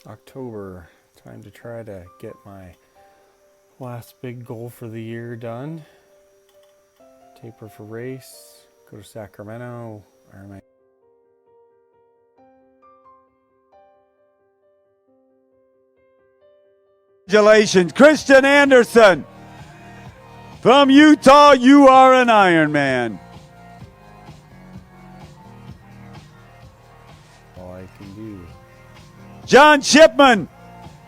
October, time to try to get my last big goal for the year done. Taper for race, go to Sacramento, Ironman. Congratulations, Christian Anderson. From Utah, you are an Ironman. All I can do. John Shipman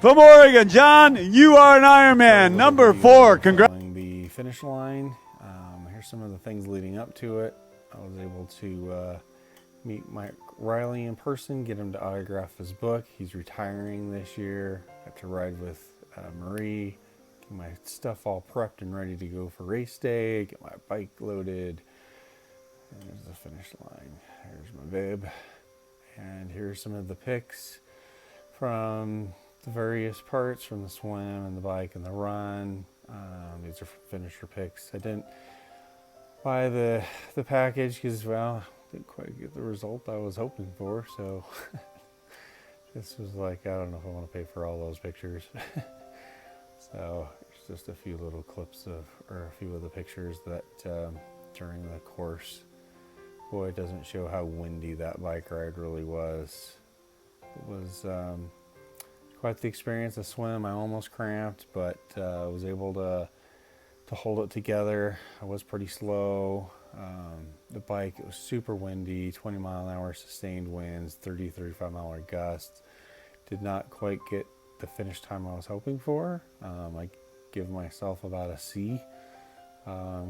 from Oregon. John, you are an Ironman. Number 4. Congrats. The finish line. Here's some of the things leading up to it. I was able to meet Mike Riley in person, get him to autograph his book. He's retiring this year. Got to ride with Marie, get my stuff all prepped and ready to go for race day, get my bike loaded. And there's the finish line. Here's my bib. And here's some of the pics from the various parts, from the swim and the bike and the run. These are finisher pics. I didn't buy the package because, well, didn't quite get the result I was hoping for. So this was like, I don't know if I want to pay for all those pictures. So it's just a few little clips of, or a few of the pictures that during the course. Boy, it doesn't show how windy that bike ride really was. It was quite the experience. The swim, I almost cramped, but I was able to hold it together. I was pretty slow. The bike, it was super windy, 20 mile an hour sustained winds, 35 mile an hour gusts. Did not quite get the finish time I was hoping for. I give myself about a C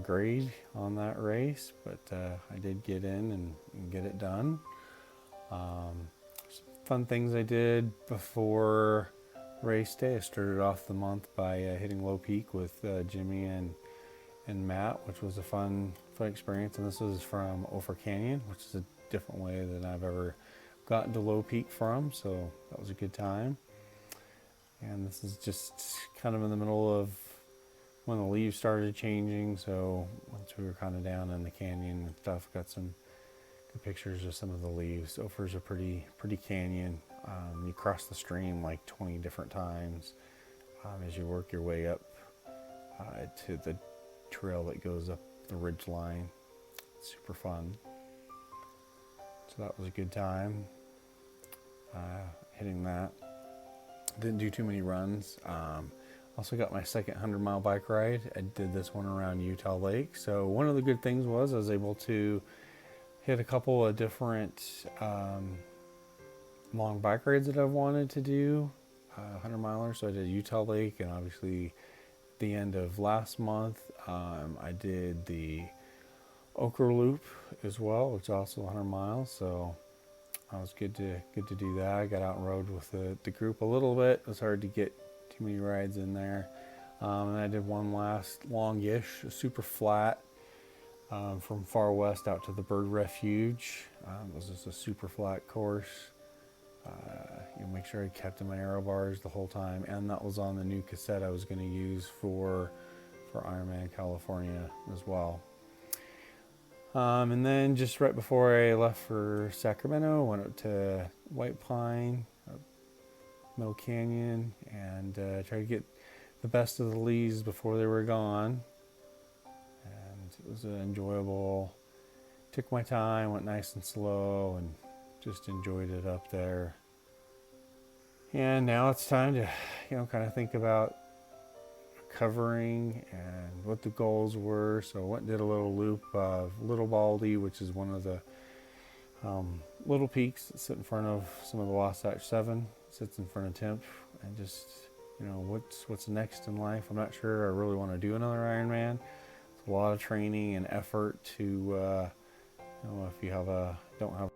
grade on that race, but I did get in and get it done. Fun things I did before race day. I started off the month by hitting Low Peak with Jimmy and Matt, which was a fun experience. And this was from Ophir Canyon, which is a different way than I've ever gotten to Low Peak from. So that was a good time. And this is just kind of in the middle of when the leaves started changing. So once we were kind of down in the canyon and stuff, got some good pictures of some of the leaves. Ophir's a pretty canyon. You cross the stream like 20 different times as you work your way up to the trail that goes up the ridge line. It's super fun. So that was a good time hitting that. Didn't do too many runs. Also got my second 100-mile bike ride. I did this one around Utah Lake. So one of the good things was I was able to hit a couple of different long bike rides that I've wanted to do, 100 milers. So I did Utah Lake, and obviously at the end of last month, I did the Ochre Loop as well, which is also 100 miles. So it was good to do that. I got out and rode with the group a little bit. It was hard to get too many rides in there. And I did one last longish, super flat, from Far West out to the Bird Refuge. It was just a super flat course. Make sure I kept in my aero bars the whole time, and that was on the new cassette I was going to use for Ironman California as well. And then just right before I left for Sacramento, I went up to White Pine, Middle Canyon, and tried to get the best of the leaves before they were gone. And it was enjoyable. Took my time, went nice and slow, and just enjoyed it up there. And now it's time to, kind of think about covering and what the goals were. So I went and did a little loop of Little Baldy, which is one of the little peaks that sit in front of some of the Wasatch 7, sits in front of Temp, and just, what's next in life. I'm not sure I really want to do another Ironman. It's a lot of training and effort to, if you don't have